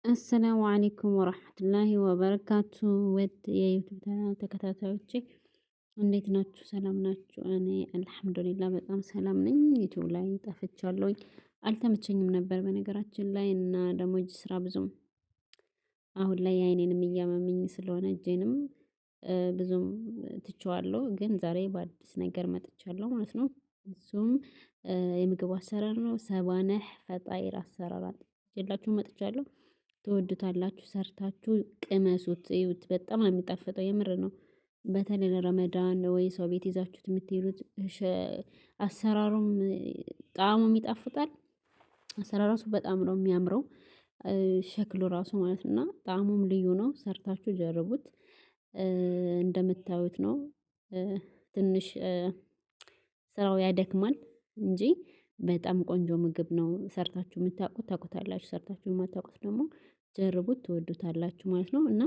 አሰላሙ አለይኩም ወራህመቱላሂ ወበረካቱ። ውድ የዩቲዩብ ቻናል ተከታታዮቼ እንዴት ናችሁ? ሰላም ናችሁ? እኔ አልሐምዱሊላህ በጣም ሰላም ነኝ። ዩቲዩብ ላይ ጠፍቻለሁኝ፣ አልተመቸኝም ነበር በነገራችን ላይ እና ደግሞ እጅ ስራ ብዙም አሁን ላይ አይኔንም እያመመኝ ስለሆነ እጄንም ብዙም ትቼዋለሁ። ግን ዛሬ በአዲስ ነገር መጥቻለሁ ማለት ነው። እሱም የምግብ አሰራር ነው። ሰባነህ ፈጣይር አሰራር ይዤላችሁ መጥቻለሁ። ትወዱታላችሁ፣ ሰርታችሁ ቅመሱት፣ እዩት። በጣም ነው የሚጣፍጠው፣ የምር ነው። በተለይ ለረመዳን ወይ ሰው ቤት ይዛችሁት የምትሄዱት አሰራሩም ጣዕሙም ይጣፍጣል። አሰራሩ ራሱ በጣም ነው የሚያምረው፣ ሸክሉ ራሱ ማለት እና ጣዕሙም ልዩ ነው። ሰርታችሁ ጀርቡት። እንደምታዩት ነው። ትንሽ ስራው ያደክማል እንጂ በጣም ቆንጆ ምግብ ነው። ሰርታችሁ የምታውቁት ታውቁታላችሁ፣ ሰርታችሁ የማታውቁት ደግሞ ጀርቡት፣ ትወዱታላችሁ ማለት ነው። እና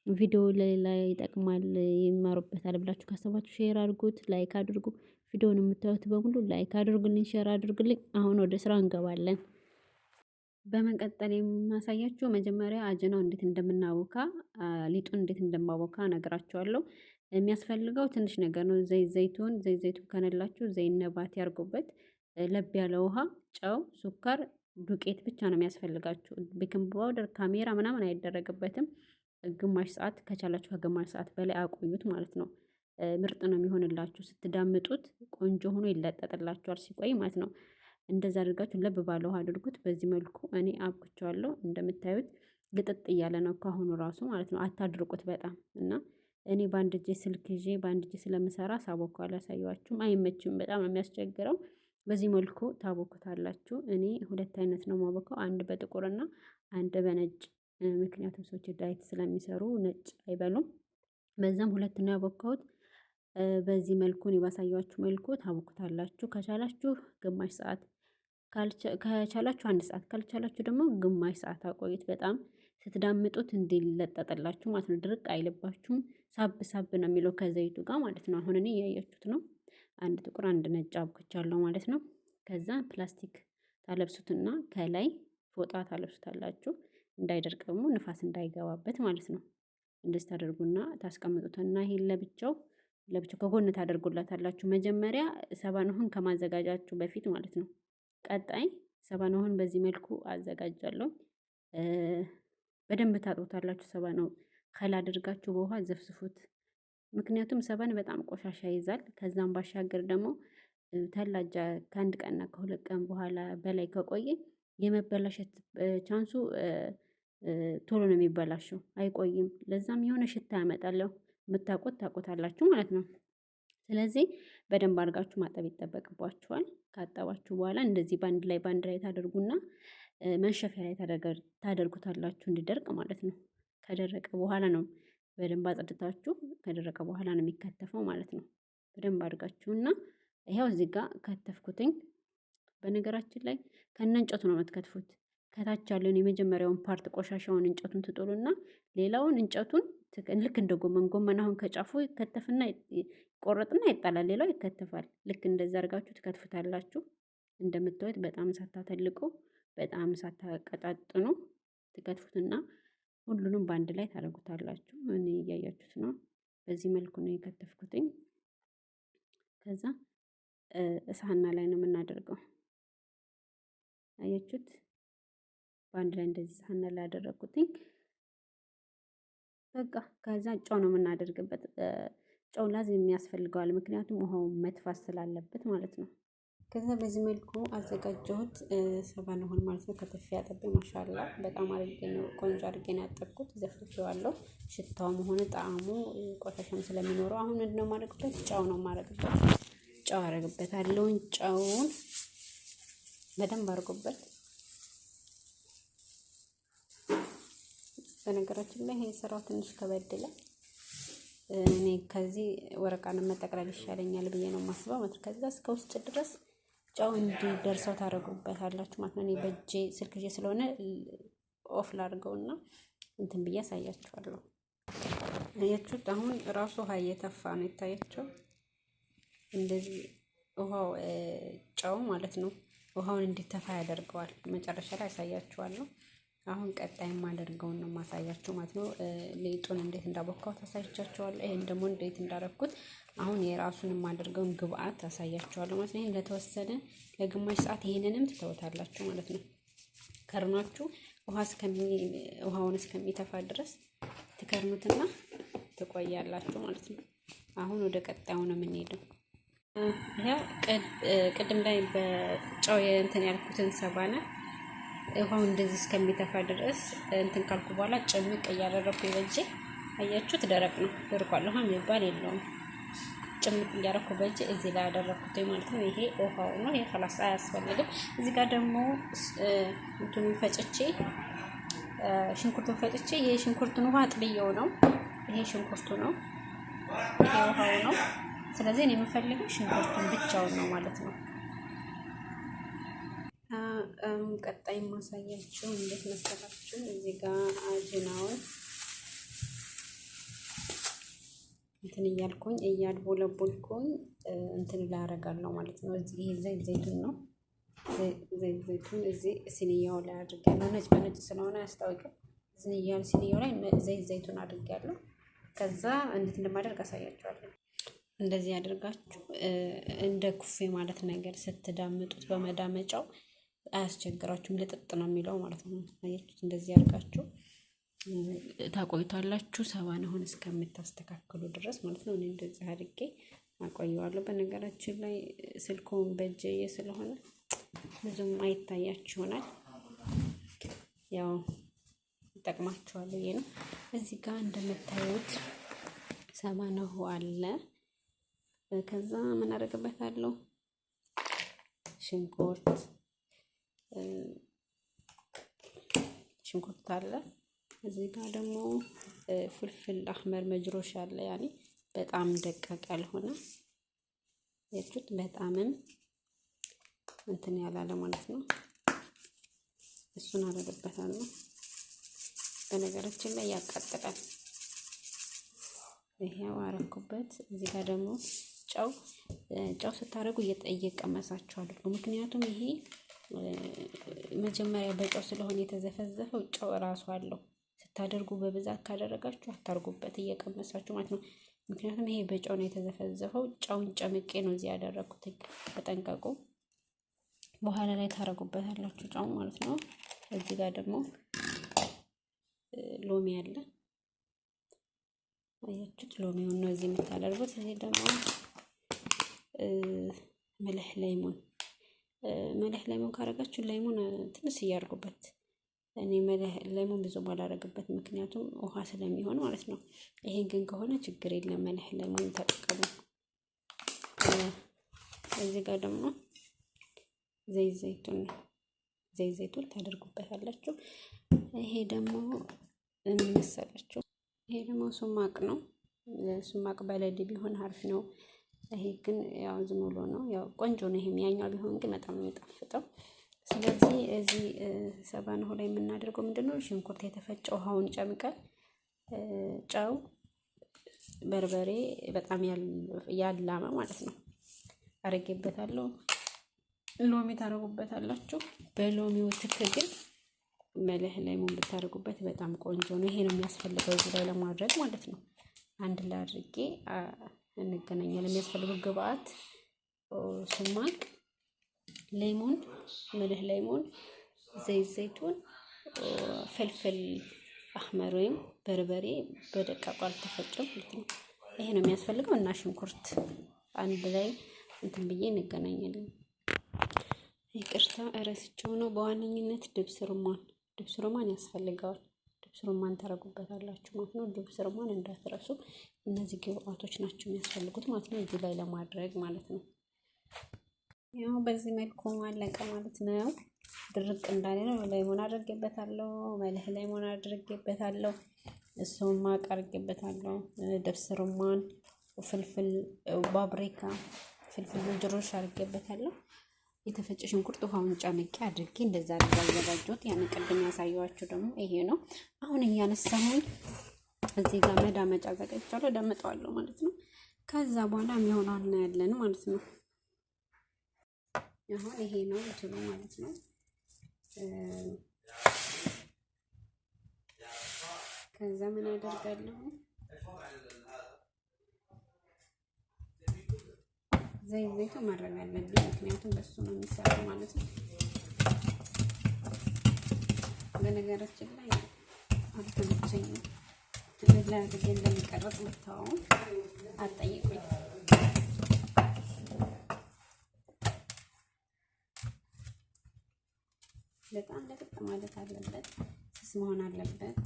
ቪዲዮ ለሌላ ይጠቅማል ይማሩበታል ብላችሁ ካሰባችሁ ሼር አድርጉት፣ ላይክ አድርጉ። ቪዲዮውን የምታዩት በሙሉ ላይክ አድርጉልኝ፣ ሼር አድርጉልኝ። አሁን ወደ ስራ እንገባለን። በመቀጠል የማሳያችሁ መጀመሪያ አጅናው እንዴት እንደምናቦካ ሊጡን እንዴት እንደማቦካ እነግራችኋለሁ። የሚያስፈልገው ትንሽ ነገር ነው። ዘይቱን ከነላችሁ ዘይት ነባት ያርጉበት። ለብ ያለ ውሃ፣ ጨው፣ ሱካር፣ ዱቄት ብቻ ነው የሚያስፈልጋችሁ። ቤኪንግ ፓውደር ካሜራ ምናምን አይደረግበትም። ግማሽ ሰዓት ከቻላችሁ ከግማሽ ሰዓት በላይ አቆዩት ማለት ነው። ምርጥ ነው የሚሆንላችሁ። ስትዳምጡት ቆንጆ ሆኖ ይለጠጥላችኋል ሲቆይ ማለት ነው። እንደዛ አድርጋችሁ ለብ ባለ ውሃ አድርጉት። በዚህ መልኩ እኔ አብኩቸዋለሁ። እንደምታዩት ግጥጥ እያለ ነው ካሁኑ ራሱ ማለት ነው። አታድርቁት በጣም እና እኔ በአንድ እጄ ስልክ ይዤ በአንድ እጄ ስለምሰራ ሳቦካ አላሳየኋችሁም። አይመችም፣ በጣም የሚያስቸግረው። በዚህ መልኩ ታቦኩታላችሁ። እኔ ሁለት አይነት ነው ማቦካው፣ አንድ በጥቁርና አንድ በነጭ። ምክንያቱም ሰዎች ዳይት ስለሚሰሩ ነጭ አይበሉም። በዛም ሁለት ነው ያቦካሁት። በዚህ መልኩ እኔ ባሳያችሁ መልኩ ታቦኩታላችሁ። ከቻላችሁ ግማሽ ሰዓት፣ ከቻላችሁ አንድ ሰዓት፣ ካልቻላችሁ ደግሞ ግማሽ ሰዓት አቆዩት። በጣም ስትዳምጡት እንዲለጠጥላችሁ ማለት ነው። ድርቅ አይልባችሁም። ሳብ ሳብ ነው የሚለው ከዘይቱ ጋር ማለት ነው። አሁን እኔ እያያችሁት ነው። አንድ ጥቁር አንድ ነጭ አብኩቻለሁ ማለት ነው። ከዛ ፕላስቲክ ታለብሱትና ከላይ ፎጣ ታለብሱታላችሁ። እንዳይደርቅ ደግሞ ንፋስ እንዳይገባበት ማለት ነው። እንደዚህ ታደርጉና ታስቀምጡትና ይሄን ለብቻው ከጎን ታደርጉላታላችሁ። መጀመሪያ ሰባንሁን ከማዘጋጃችሁ በፊት ማለት ነው። ቀጣይ ሰባንሁን በዚህ መልኩ አዘጋጃለሁ። በደንብ ታጥቦታላችሁ። ሰባንሁ ከላ አድርጋችሁ በውሃ ዘፍዝፉት። ምክንያቱም ሰባን በጣም ቆሻሻ ይይዛል። ከዛም ባሻገር ደግሞ ተላጃ ከአንድ ቀንና ከሁለት ቀን በኋላ በላይ ከቆየ የመበላሸት ቻንሱ ቶሎ ነው የሚበላሸው፣ አይቆይም። ለዛም የሆነ ሽታ ያመጣል። የምታውቁት ታውቁታላችሁ ማለት ነው። ስለዚህ በደንብ አድርጋችሁ ማጠብ ይጠበቅባችኋል። ካጠባችሁ በኋላ እንደዚህ በአንድ ላይ ታደርጉና መንሸፊያ ላይ ታደርጉታላችሁ እንዲደርቅ ማለት ነው። ከደረቀ በኋላ ነው በደንብ አጽድታችሁ፣ ከደረቀ በኋላ ነው የሚከተፈው ማለት ነው። በደንብ አድርጋችሁና ይኸው እዚህ ጋር ከተፍኩትኝ። በነገራችን ላይ ከነ እንጨቱ ነው የምትከትፉት። ከታች ያለውን የመጀመሪያውን ፓርት ቆሻሻውን እንጨቱን ትጥሉና ሌላውን እንጨቱን ልክ እንደ ጎመን አሁን ከጫፉ ይከተፍና ይቆረጥና ይጣላል። ሌላው ይከተፋል። ልክ እንደዛ አድርጋችሁ ትከትፉታላችሁ። እንደምታዩት በጣም ሳታተልቁ በጣም ሳታቀጣጥኑ ትከትፉትና ሁሉንም በአንድ ላይ ታደርጉታላችሁ። እኔ እያያችሁት ነው። በዚህ መልኩ ነው የከተፍኩትኝ። ከዛ ሳህና ላይ ነው የምናደርገው። አያችሁት? በአንድ ላይ እንደዚህ ሳህና ላይ ያደረኩትኝ። በቃ ከዛ ጨው ነው የምናደርግበት። ጨው ላዝም ያስፈልገዋል፣ ምክንያቱም ውሃው መትፋት ስላለበት ማለት ነው። ከዛ በዚህ መልኩ አዘጋጀሁት ሰባንሁን ማለት ነው። ከተፌ አጥቤ ማሻላ በጣም አድርጌ ነው ቆንጆ አድርጌ ነው ያጠብኩት። ዘፍዝፌዋለሁ። ሽታውም ሆነ ጣዕሙ ቆሻሻም ስለሚኖረው አሁን ምንድነው የማደርግበት? ጨው ነው የማደርግበት። ጨው አደርግበታለሁ። ጨውን በደንብ አድርጎበት። በነገራችን ላይ ይሄ ስራው ትንሽ ከበድ ይላል። እኔ ከዚህ ወረቃን መጠቅለል ይሻለኛል ብዬ ነው የማስበው ማለት ነው። ከዛ እስከ ውስጥ ድረስ ጨው እንዲደርሰው ታደርጉበታላችሁ ማለት ነው። እኔ በእጄ ስልክ ይዤ ስለሆነ ኦፍ ላድርገውና እንትን ብዬ አሳያችኋለሁ። አያችሁት? አሁን ራሱ ውሃ እየተፋ ነው፣ ይታያችሁ? እንደዚህ ውሃው ጨው ማለት ነው ውሃውን እንዲተፋ ያደርገዋል። መጨረሻ ላይ አሳያችኋለሁ። አሁን ቀጣይ የማደርገውን ነው ማሳያችሁ ማለት ነው። ሊጡን እንዴት እንዳቦካው ታሳያችኋለሁ። ይሄን ደግሞ እንዴት እንዳረኩት አሁን የራሱን የማደርገውን ግብአት ታሳያችኋለሁ ማለት ነው። ይሄን ለተወሰነ ለግማሽ ሰዓት ይሄንንም ትተውታላችሁ ማለት ነው። ከርናችሁ ውሃውን እስከሚተፋ ድረስ ትከርኑትና ትቆያላችሁ ማለት ነው። አሁን ወደ ቀጣዩ ነው የምንሄደው። ይሄው ቅድም ላይ በጨው እንትን ያልኩትን ሰባና ውሃው እንደዚህ እስከሚተፋ ድረስ እንትን ካልኩ በኋላ ጭምቅ እያደረኩ በእጄ አያችሁት፣ ደረቅ ነው፣ ደርቋል። ውሃ የሚባል የለውም። ጭምቅ እያደረኩ በእጄ እዚህ ላይ ያደረኩት ማለት ነው። ይሄ ውሃው ነው። ይሄ خلاص አያስፈልግም። እዚህ ጋር ደግሞ እንትኑን ፈጭቼ ሽንኩርቱን ፈጭቼ የሽንኩርቱን ውሃ አጥልየው ነው። ይሄ ሽንኩርቱ ነው፣ ይሄ ውሃው ነው። ስለዚህ እኔ የምፈልገው ሽንኩርቱን ብቻውን ነው ማለት ነው። ቀጣይ ማሳያችሁ እንዴት መሰላችሁ? እዚህ ጋር አጅናውን እንትን እያልኩኝ እያድቦለቦልኩኝ እንትን ላይ አደርጋለሁ ማለት ነው። እዚህ ይሄ ዘይቱን ነው። ዘይቱን እዚህ ሲኒያው ላይ አድርጌያለሁ። ነጭ በነጭ ስለሆነ ያስታውቃል። ሲኒያው ላይ ዘይቱን አድርጌያለሁ። ከዛ እንዴት እንደማደርግ አሳያችኋለሁ። እንደዚህ አድርጋችሁ እንደ ኩፌ ማለት ነገር ስትዳምጡት በመዳመጫው አያስቸግራችሁም። ልጥጥ ነው የሚለው ማለት ነው። አያችሁት? እንደዚህ አድርጋችሁ ታቆይቷላችሁ ሰባን አሁን እስከምታስተካክሉ ድረስ ማለት ነው። እኔ እንደዚህ አድርጌ አቆየዋለሁ። በነገራችን ላይ ስልኩን በእጄ ስለሆነ ብዙም አይታያችሁ ይሆናል። ያው ይጠቅማችኋል ብዬ ነው። እዚህ ጋር እንደምታዩት ሰባነሁ አለ። ከዛ ምን አደርግበታለሁ? ሽንኩርት አለ። እዚህ ጋር ደግሞ ፍልፍል አህመር መጅሮሽ አለ። ያኔ በጣም ደቃቅ ያልሆነ የቹት በጣምም እንትን ያላለ ማለት ነው። እሱን አደርግበታለሁ። በነገራችን ላይ ያቃጥላል። ይሄው አረኩበት። እዚህ ጋር ደግሞ ጨው ስታደርጉ እየቀመሳችሁ አድርጉ። ምክንያቱም ይሄ መጀመሪያ በጨው ስለሆነ የተዘፈዘፈው ጨው እራሱ አለው። ስታደርጉ በብዛት ካደረጋችሁ አታርጉበት፣ እየቀመሳችሁ ማለት ነው። ምክንያቱም ይሄ በጨው ነው የተዘፈዘፈው። ጨውን ጨምቄ ነው እዚህ ያደረኩት። ተጠንቀቁ። በኋላ ላይ ታረጉበታላችሁ ጨው ማለት ነው። እዚህ ጋር ደግሞ ሎሚ አለ። አያችሁት? ሎሚውን ነው እዚህ የምታደርጉት። እዚህ ደግሞ መልህ ላይሞን ካረጋችሁ ላይሞን ትንሽ እያርጉበት። እኔ መልህ ላይሞን ብዙ ባላረግበት ምክንያቱም ውሃ ስለሚሆን ማለት ነው። ይሄን ግን ከሆነ ችግር የለም፣ መልህ ላይሞን ተጠቀሙ። እዚህ ጋር ደግሞ ዘይቱን ታደርጉበታላችሁ። ይሄ ደግሞ ምን መሰላችሁ? ይሄ ደግሞ ሱማቅ ነው። ሱማቅ በለዲ ቢሆን አሪፍ ነው። ይሄ ግን ያው ዝም ብሎ ነው። ያው ቆንጆ ነው። ይሄም ያኛው ቢሆን ግን በጣም የሚጣፍጠው። ስለዚህ እዚህ ሰባነሁ ላይ የምናደርገው ምንድነው? ሽንኩርት የተፈጨ ውሃውን ጨምቀን ጨው፣ በርበሬ በጣም ያላመ ማለት ነው አረጌበታለሁ። ሎሚ ታረጉበታላችሁ። በሎሚው ትክ ግን መልህ ላይሞን ብታደርጉበት በጣም ቆንጆ ነው። ይሄ ነው የሚያስፈልገው እዚህ ላይ ለማድረግ ማለት ነው። አንድ ላይ አድርጌ እንገናኛለን። የሚያስፈልገው ግብአት ሱማቅ፣ ሌሞን፣ መልህ ላይሞን፣ ዘይቱን፣ ፍልፍል አህመር ወይም በርበሬ በደቃቁ አልተፈጨም ማለት ነው። ይሄ ነው የሚያስፈልገው እና ሽንኩርት አንድ ላይ እንትን ብዬ እንገናኛለን። ይቅርታ እረስቸው ነው። በዋነኝነት ድብስ ሩማን ያስፈልገዋል። ድብስ ሩማን ታረጉበታላችሁ ማለት ነው። ድብስ ሩማን እንዳትረሱ። እነዚህ ግብአቶች ናቸው የሚያስፈልጉት ማለት ነው፣ እዚህ ላይ ለማድረግ ማለት ነው። ያው በዚህ መልኩ አለቀ ማለት ነው። ድርቅ እንዳለ ነው። ላይሞን አድርጌበታለሁ፣ መልህ ላይሞን አድርጌበታለሁ፣ ሱማቅ አድርጌበታለሁ፣ ድብስ ሩማን፣ ፍልፍል ባብሪካ፣ ፍልፍል መጅሮሽ አድርጌበታለሁ። የተፈጨ ሽንኩርት ውሃውን ጨምቄ አድርጌ እንደዛ አዘጋጀሁት። ያን ቅድም ያሳየኋችሁ ደግሞ ይሄ ነው። አሁን እያነሳሁኝ እዚህ ጋር መዳመጫ አዘጋጅቻለሁ፣ ዳመጣዋለሁ ማለት ነው። ከዛ በኋላ የሚሆነው እናያለን ማለት ነው። አሁን ይሄ ነው እንትኑ ማለት ነው። ከዛ ምን አደርጋለሁ? ዘይቱ ማድረግ አለብኝ፣ ምክንያቱም በሱ ነው የሚሰራው ማለት ነው። በነገራችን ላይ አልተመቸኝም ለአድርጌ እንደሚቀረጽ ብታው አትጠይቁኝ። በጣም ለቅጥ ማለት አለበት፣ ስስ መሆን አለበት።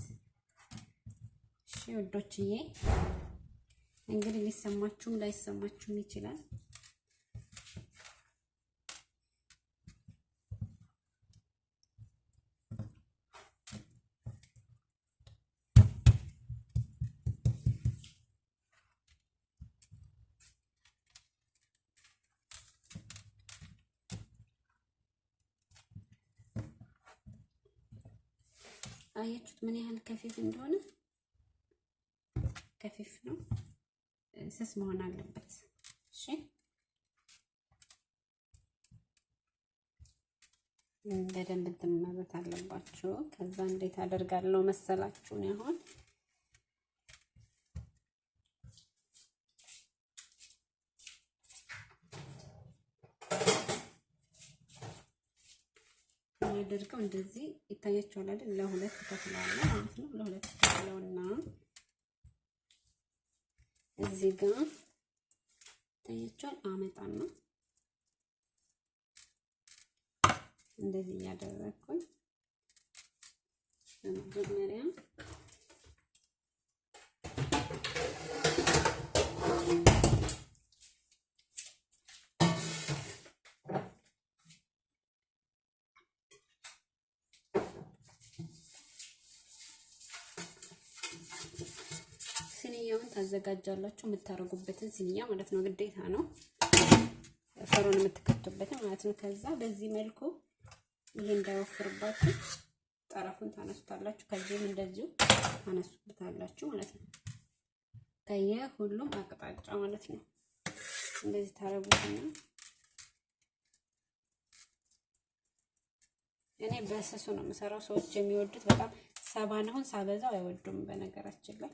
እሺ ውዶችዬ፣ እንግዲህ ሊሰማችሁም ላይሰማችሁም ይችላል። አያችሁት ምን ያህል ከፊፍ እንደሆነ? ከፊፍ ነው፣ ስስ መሆን አለበት። እሺ በደንብ እንትን አለባችሁ። ከዛ እንዴት አደርጋለሁ መሰላችሁ? ነው አሁን አድርገው እንደዚህ ይታያችኋል አይደል? ለሁለት ከፍላለሁ ማለት ነው። ለሁለት ከፍለውና እዚህ ጋር ይታያችኋል። አመጣና እንደዚህ ያደረኩኝ በመጀመሪያ ሲኒያውን ታዘጋጃላችሁ። የምታረጉበትን ሲኒያ ማለት ነው፣ ግዴታ ነው። ፈሮን የምትከቱበትን ማለት ነው። ከዛ በዚህ መልኩ ይሄ እንዳይወፍርባችሁ ጠረፉን ታነሱታላችሁ። ከዚህም እንደዚሁ ታነሱታላችሁ ማለት ነው። ከየሁሉም አቅጣጫ ማለት ነው። እንደዚህ ታረጉትና እኔ በስሱ ነው የምሰራው። ሰዎች የሚወዱት በጣም ሰባን አሁን ሳበዛው አይወዱም በነገራችን ላይ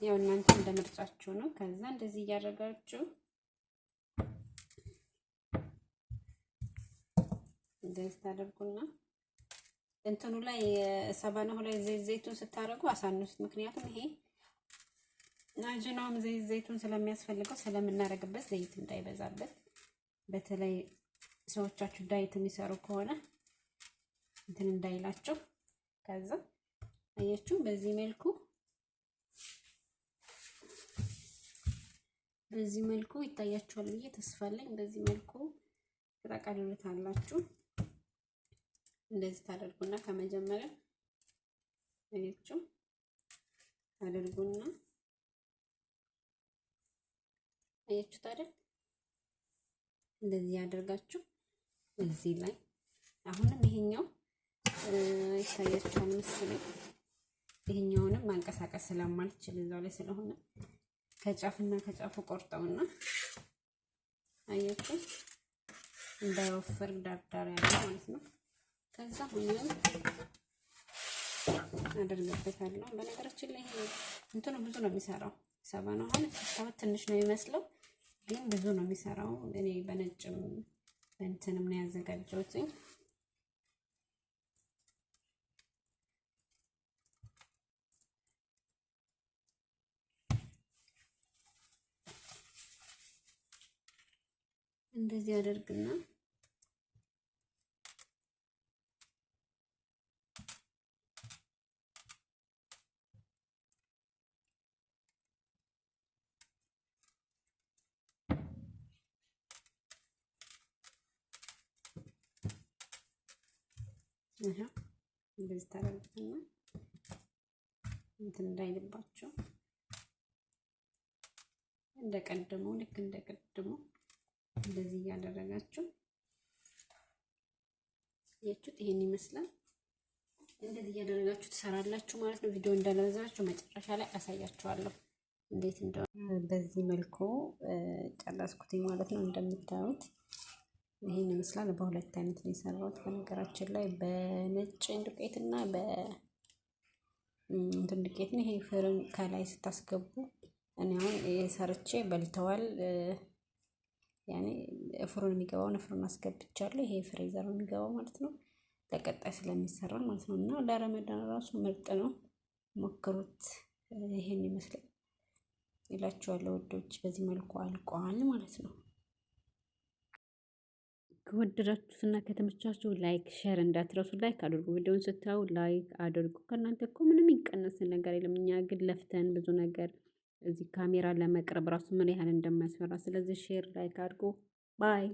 ያው እናንተ እንደ ምርጫችሁ ነው። ከዛ እንደዚህ እያደረጋችሁ እንደዚህ ታደርጉና እንትኑ ላይ ሰባናሁ ላይ ዘይቱን ስታደርጉ አሳንሱት። ምክንያቱም ይሄ ናጅናውም ዘይቱን ስለሚያስፈልገው ስለምናደርግበት ዘይት እንዳይበዛበት፣ በተለይ ሰዎቻችሁ ዳይት የሚሰሩ ከሆነ እንትን እንዳይላቸው። ከዛ አያችሁ በዚህ መልኩ ይታያችኋል ብዬ ተስፋ አለኝ። በዚህ መልኩ ትጠቀልሉታላችሁ። እንደዚህ ታደርጉና ከመጀመሪያ አያችሁ ታደርጉና አያችሁት አይደል? እንደዚህ ያደርጋችሁ እዚህ ላይ አሁንም ይሄኛው ይታያችኋል መሰለኝ። ይሄኛውንም ማንቀሳቀስ ስለማልችል እዛው ላይ ስለሆነ ከጫፍና ከጫፉ ቆርጠውና አያችሁ እንዳይወፍር ዳርዳር ያለው ማለት ነው። ከዛ ሁሉም አደርግበታለሁ። በነገራችን ላይ እንትኑ ብዙ ነው የሚሰራው። ሰባ ነው አሁን ታውት ትንሽ ነው የሚመስለው፣ ግን ብዙ ነው የሚሰራው። እኔ በነጭም በእንትንም ነው ያዘጋጀሁት። እንደዚህ አደርግና እንደዚህ ታደርጉና እንትን እንዳይልባቸው እንደቀድሞ ልክ እንደቀድሞ እንደዚህ እያደረጋችሁ ያችሁት ይሄን ይመስላል። እንደዚህ እያደረጋችሁ ትሰራላችሁ ማለት ነው። ቪዲዮ እንዳለበዛችሁ መጨረሻ ላይ አሳያችኋለሁ እንዴት እንደሆነ። በዚህ መልኩ ጨረስኩት ማለት ነው። እንደምታዩት ይሄን ይመስላል። በሁለት አይነት ነው የሰራሁት። በነገራችን ላይ በነጭ ዱቄት እና እንትን ዱቄት ነው። ይሄ ፍርን ከላይ ስታስገቡ እኔ አሁን ሰርቼ በልተዋል። ያኔ ፍሩን የሚገባውን ፍሩን አስገብቻለሁ። ይሄ ፍሬዘር ነው የሚገባው ማለት ነው። ለቀጣይ ስለሚሰራ ማለት ነው። እና ለረመዳን ራሱ ምርጥ ነው። ሞክሩት። ይሄን ይመስላል ይላችኋለሁ ውዶች። በዚህ መልኩ አልቋል ማለት ነው። ከወደዳችሁትና ከተመቻችሁ ላይክ ሼር እንዳትረሱ። ላይክ አድርጉ። ቪዲዮውን ስታዩ ላይክ አድርጉ። ከእናንተ እኮ ምንም የሚቀነስ ነገር የለም። እኛ ግን ለፍተን ብዙ ነገር እዚህ ካሜራ ለመቅረብ ራሱ ምን ያህል እንደማያስፈራ። ስለዚህ ሼር ላይክ አድርጉ። ባይ